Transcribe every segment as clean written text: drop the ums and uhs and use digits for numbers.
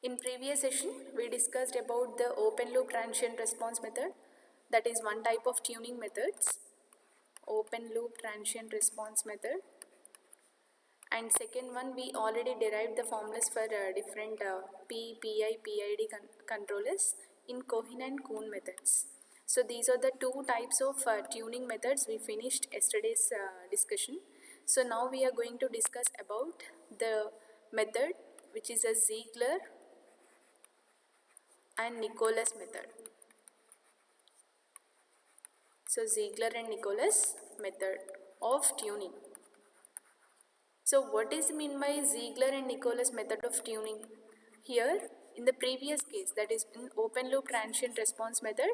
In previous session, we discussed about the open loop transient response method. That is one type of tuning methods, open loop transient response method. And second one, we already derived the formulas for different P, PI, PID controllers in Cohen and Kuhn methods. So these are the two types of tuning methods we finished yesterday's discussion. So now we are going to discuss about the method which is a Ziegler and Nicholas method. So Ziegler and Nicholas method of tuning. So what is mean by Ziegler and Nicholas method of tuning? Here in the previous case, that is in open loop transient response method,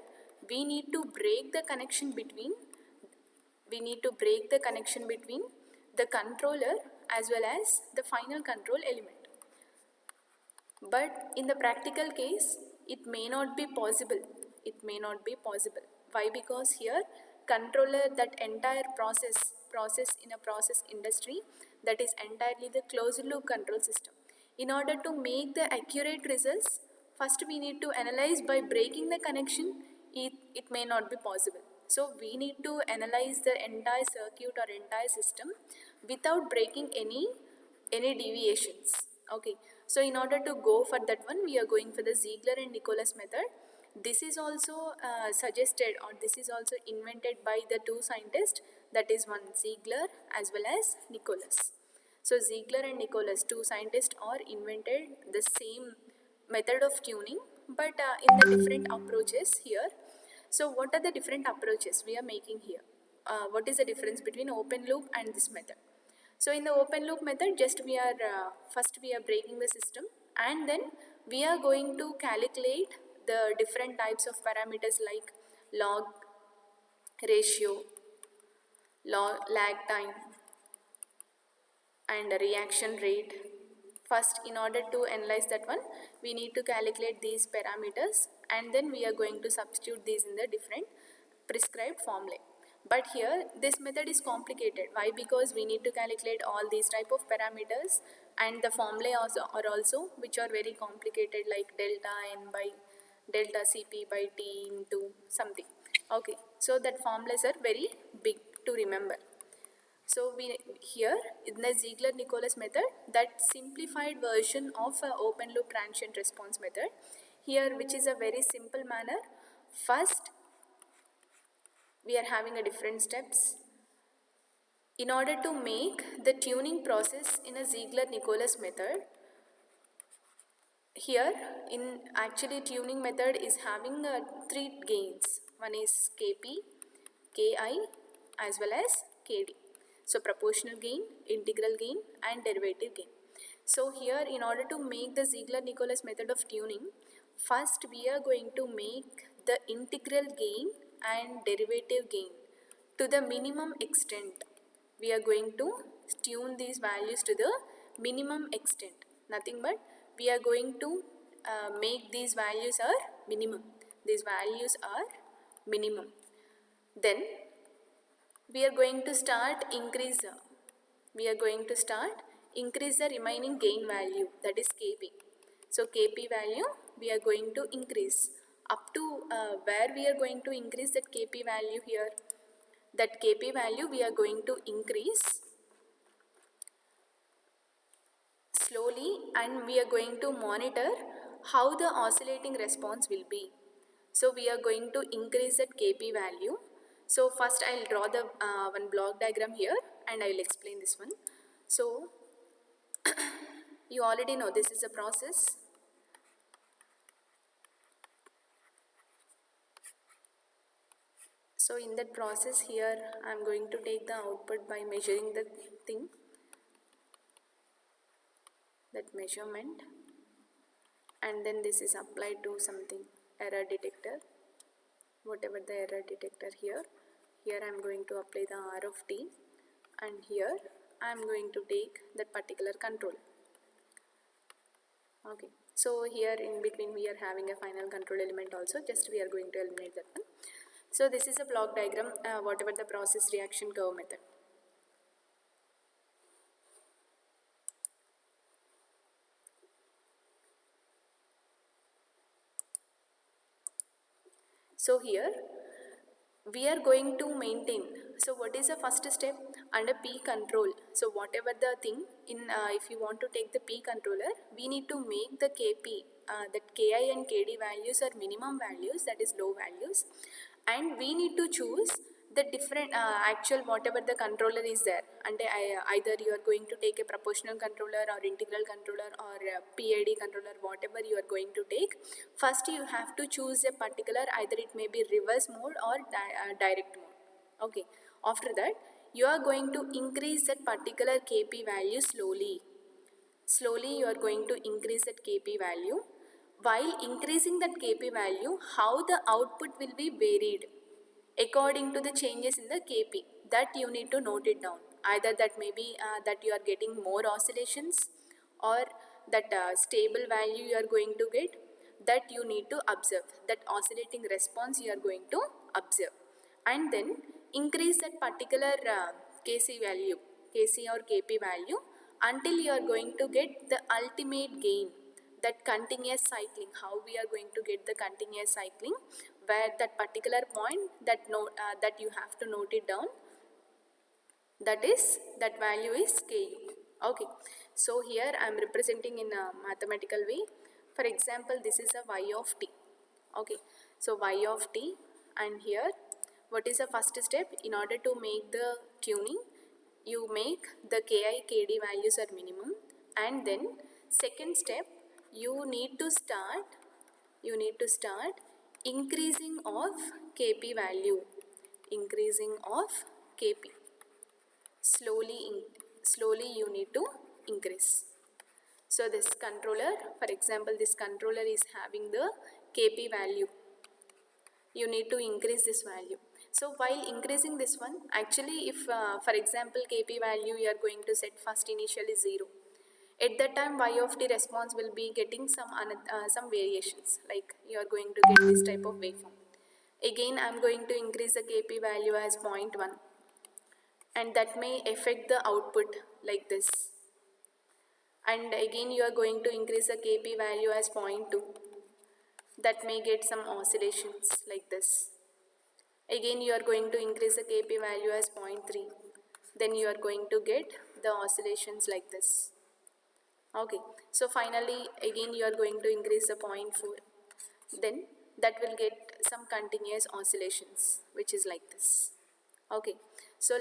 we need to break the connection between the controller as well as the final control element. But in the practical case, it may not be possible. Why? Because here controller, that entire process in a process industry, that is entirely the closed loop control system. In order to make the accurate results, first we need to analyze by breaking the connection. It may not be possible. So we need to analyze the entire circuit or entire system without breaking any deviations. Okay, so in order to go for that one, we are going for the Ziegler and Nicholas method. This is also suggested, or this is also invented by the two scientists, that is one Ziegler as well as Nicholas. So Ziegler and Nicholas, two scientists, are invented the same method of tuning, but in the different approaches here. So what are the different approaches we are making here? What is the difference between open loop and this method? So in the open loop method, just we are first we are breaking the system, and then we are going to calculate the different types of parameters like log, ratio, lag time, and reaction rate. First, in order to analyze that one, we need to calculate these parameters, and then we are going to substitute these in the different prescribed formulae. But here this method is complicated. Why? Because we need to calculate all these type of parameters, and the formulae are also which are very complicated, like delta n by delta Cp by T into something. Okay, so that formulas are very big to remember. So we here in the Ziegler-Nicholas method, that simplified version of a open loop transient response method here, which is a very simple manner. First, we are having a different steps. In order to make the tuning process in a Ziegler-Nicholas method, here in actually tuning method is having three gains. One is Kp, Ki as well as Kd. So proportional gain, integral gain, and derivative gain. So here in order to make the Ziegler-Nicholas method of tuning, first we are going to make the integral gain and derivative gain to the minimum extent. We are going to tune these values to the minimum extent. Nothing but we are going to make these values are minimum. These values are minimum. Then we are going to start increase the remaining gain value, that is Kp. So Kp value we are going to increase up to where we are going to increase that Kp value here. That Kp value we are going to increase slowly, and we are going to monitor how the oscillating response will be. So we are going to increase that Kp value. So first I'll draw the one block diagram here, and I will explain this one. So you already know this is a process. So in that process here, I am going to take the output by measuring the thing, that measurement, and then this is applied to something, error detector, whatever the error detector here. Here I am going to apply the R of T, and here I am going to take that particular control. Okay, so here in between we are having a final control element also, just we are going to eliminate that one. So this is a block diagram, whatever the process reaction curve method. So here we are going to maintain. So what is the first step under P control? So whatever the thing in if you want to take the P controller, we need to make the KP, that Ki and Kd values are minimum values, that is low values, and we need to choose the different actual whatever the controller is there, and either you are going to take a proportional controller or integral controller or PID controller, whatever you are going to take. First you have to choose a particular, either it may be reverse mode or direct mode. Okay, after that you are going to increase that particular KP value slowly you are going to increase that KP value. While increasing that KP value, how the output will be varied according to the changes in the KP, that you need to note it down. Either that may be that you are getting more oscillations, or that stable value you are going to get, that you need to observe, that oscillating response you are going to observe, and then increase that particular KC or KP value until you are going to get the ultimate gain, that continuous cycling. How we are going to get the continuous cycling, where that particular point that you have to note it down, that value is Ku. Okay, so here I am representing in a mathematical way. For example, this is a y of t. Okay, so y of t, and here what is the first step? In order to make the tuning, you make the Ki Kd values are minimum, and then second step, you need to start increasing of Kp value, increasing of Kp. Slowly you need to increase. So this controller, for example, this controller is having the Kp value. You need to increase this value. So while increasing this one, actually if for example Kp value you are going to set first initially 0, at that time y of t response will be getting some variations, like you are going to get this type of waveform. Again I am going to increase the Kp value as 0.1, and that may affect the output like this. And again you are going to increase the Kp value as 0.2, that may get some oscillations like this. Again you are going to increase the Kp value as 0.3, then you are going to get the oscillations like this. Okay, so finally again you are going to increase the 0.4, then that will get some continuous oscillations, which is like this. Okay, so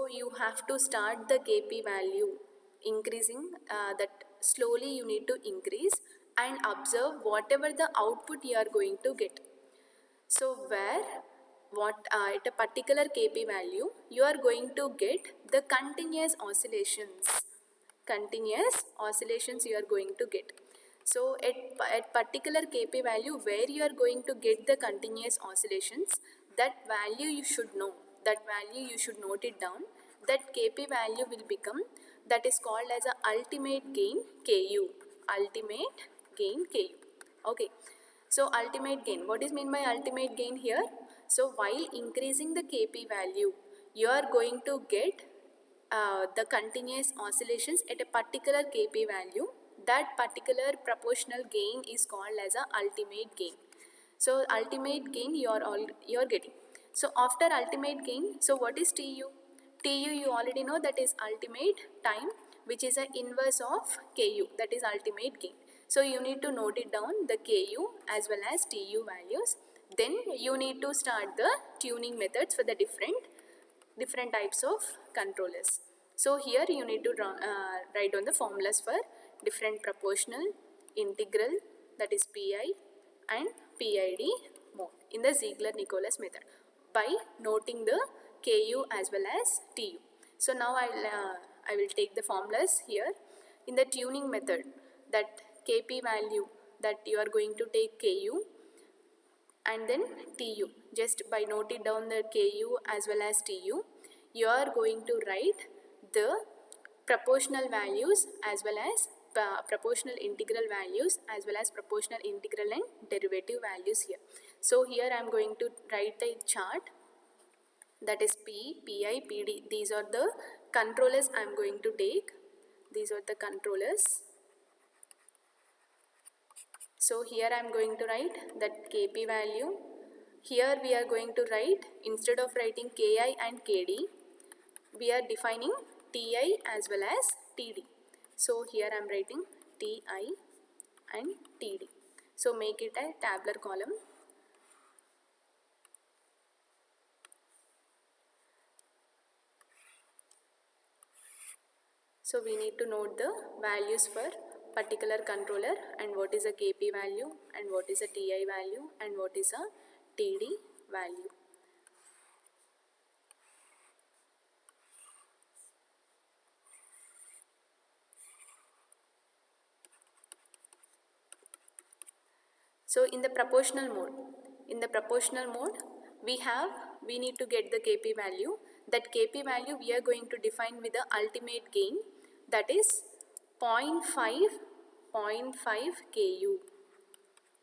you have to start the Kp value increasing, that slowly you need to increase and observe whatever the output you are going to get. So where at a particular Kp value you are going to get the continuous oscillations you are going to get. So at particular Kp value where you are going to get the continuous oscillations, that value you should know, that value you should note it down. That Kp value will become, that is called as a ultimate gain Ku. Ultimate gain Ku. Okay, so ultimate gain, what is mean by ultimate gain here? So while increasing the Kp value, you are going to get the continuous oscillations at a particular Kp value. That particular proportional gain is called as a ultimate gain. So ultimate gain you are getting. So after ultimate gain, so what is Tu? Tu you already know, that is ultimate time, which is an inverse of Ku, that is ultimate gain. So you need to note it down, the Ku as well as Tu values. Then you need to start the tuning methods for the different types of controllers. So here you need to write down the formulas for different proportional, integral, that is Pi, and PID mode in the Ziegler-Nicholas method by noting the Ku as well as Tu. So now I will take the formulas here. In the tuning method, that Kp value, that you are going to take Ku and then Tu. Just by noting down the Ku as well as Tu, you are going to write the proportional values as well as proportional integral values as well as proportional integral and derivative values here. So here I am going to write the chart, that is P, Pi, Pd. These are the controllers I am going to take. These are the controllers. So here I am going to write that Kp value, Here we are going to write, instead of writing Ki and Kd, we are defining Ti as well as Td. So here I am writing Ti and Td. So make it a tabular column. So we need to note the values for particular controller and what is a Kp value and what is a Ti value and what is a Td value. So in the proportional mode, we need to get the Kp value. That Kp value we are going to define with the ultimate gain, that is 0.5 Ku.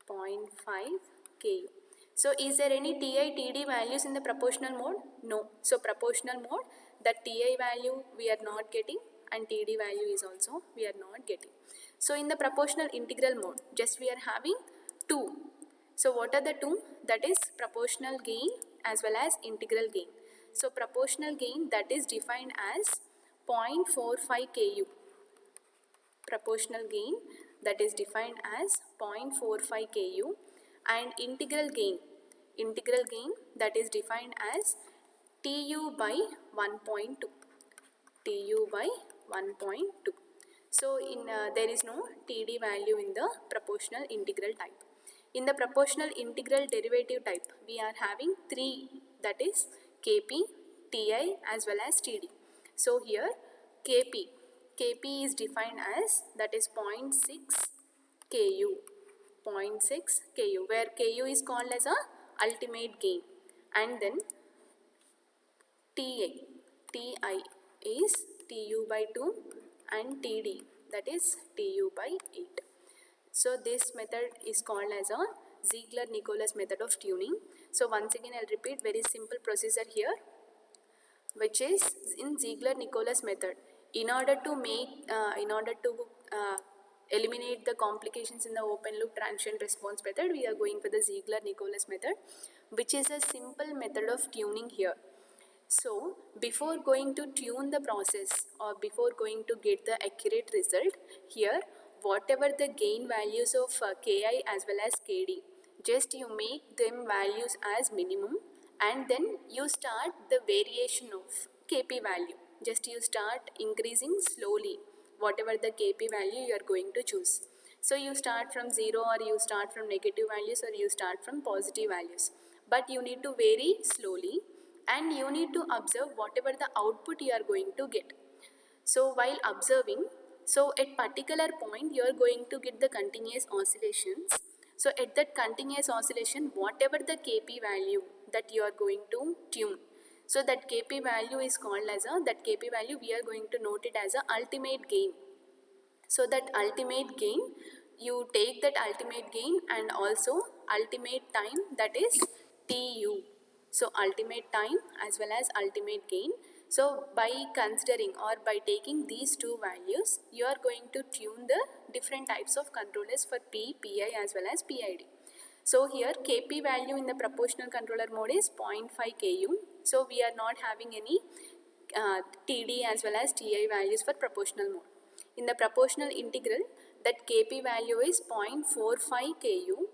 0.5 Ku. So is there any Ti, Td values in the proportional mode? No. So proportional mode, the Ti value we are not getting and Td value is also we are not getting. So in the proportional integral mode, just we are having two. So what are the two? That is proportional gain as well as integral gain. So proportional gain, that is defined as 0.45 Ku. Proportional gain, that is defined as 0.45 Ku, and integral gain that is defined as Tu by 1.2. Tu by 1.2. So there is no Td value in the proportional integral type. In the proportional integral derivative type, we are having three, that is Kp, Ti as well as Td. So here Kp is defined as, that is 0.6 Ku, 0.6 Ku, where Ku is called as a ultimate gain, and then Ti is Tu by 2 and Td, that is Tu by 8. So this method is called as a Ziegler-Nicholas method of tuning. So once again I'll repeat very simple procedure here, which is in Ziegler-Nicholas method. In order to eliminate the complications in the open loop transient response method, we are going for the Ziegler-Nicholas method, which is a simple method of tuning here. So before going to tune the process or before going to get the accurate result, here whatever the gain values of Ki as well as Kd, just you make them values as minimum, and then you start the variation of Kp value. Just you start increasing slowly whatever the Kp value you are going to choose. So you start from 0 or you start from negative values or you start from positive values. But you need to vary slowly and you need to observe whatever the output you are going to get. So while observing, so at particular point you are going to get the continuous oscillations. So at that continuous oscillation, whatever the Kp value that you are going to tune, so that Kp value is called as that Kp value we are going to note it as a ultimate gain. So that ultimate gain, you take that ultimate gain and also ultimate time, that is Tu. So ultimate time as well as ultimate gain. So by considering or by taking these two values, you are going to tune the different types of controllers for P, Pi as well as PID. So here Kp value in the proportional controller mode is 0.5 Ku. So we are not having any Td as well as Ti values for proportional mode. In the proportional integral, that Kp value is 0.45 Ku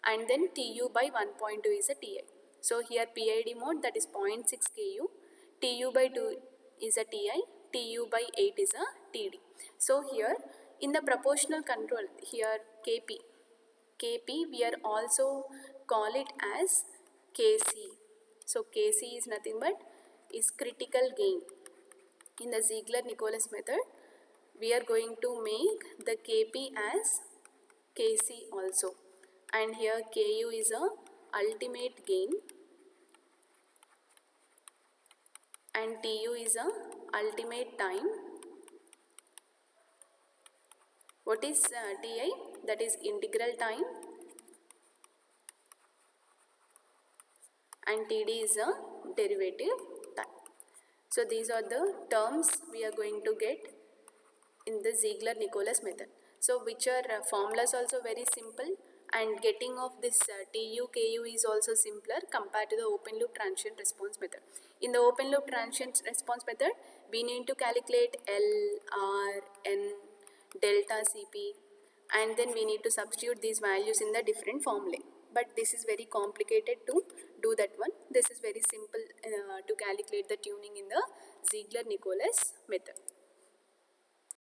and then Tu by 1.2 is a Ti. So here PID mode, that is 0.6 Ku, Tu by 2 is a Ti, Tu by 8 is a Td. So here in the proportional control, here Kp we are also call it as Kc. So Kc is nothing but is critical gain. In the Ziegler-Nicholas method, we are going to make the Kp as Kc also, and here Ku is a ultimate gain and Tu is a ultimate time. What is Ti? That is integral time, and Td is a derivative time. So these are the terms we are going to get in the Ziegler-Nicholas method. So which are formulas also very simple, and getting of this TU, KU is also simpler compared to the open loop transient response method. In the open loop transient response method, we need to calculate L, R, N, delta Cp, and then we need to substitute these values in the different formulae. But this is very complicated to do that one. This is very simple to calculate the tuning in the Ziegler-Nicholas method.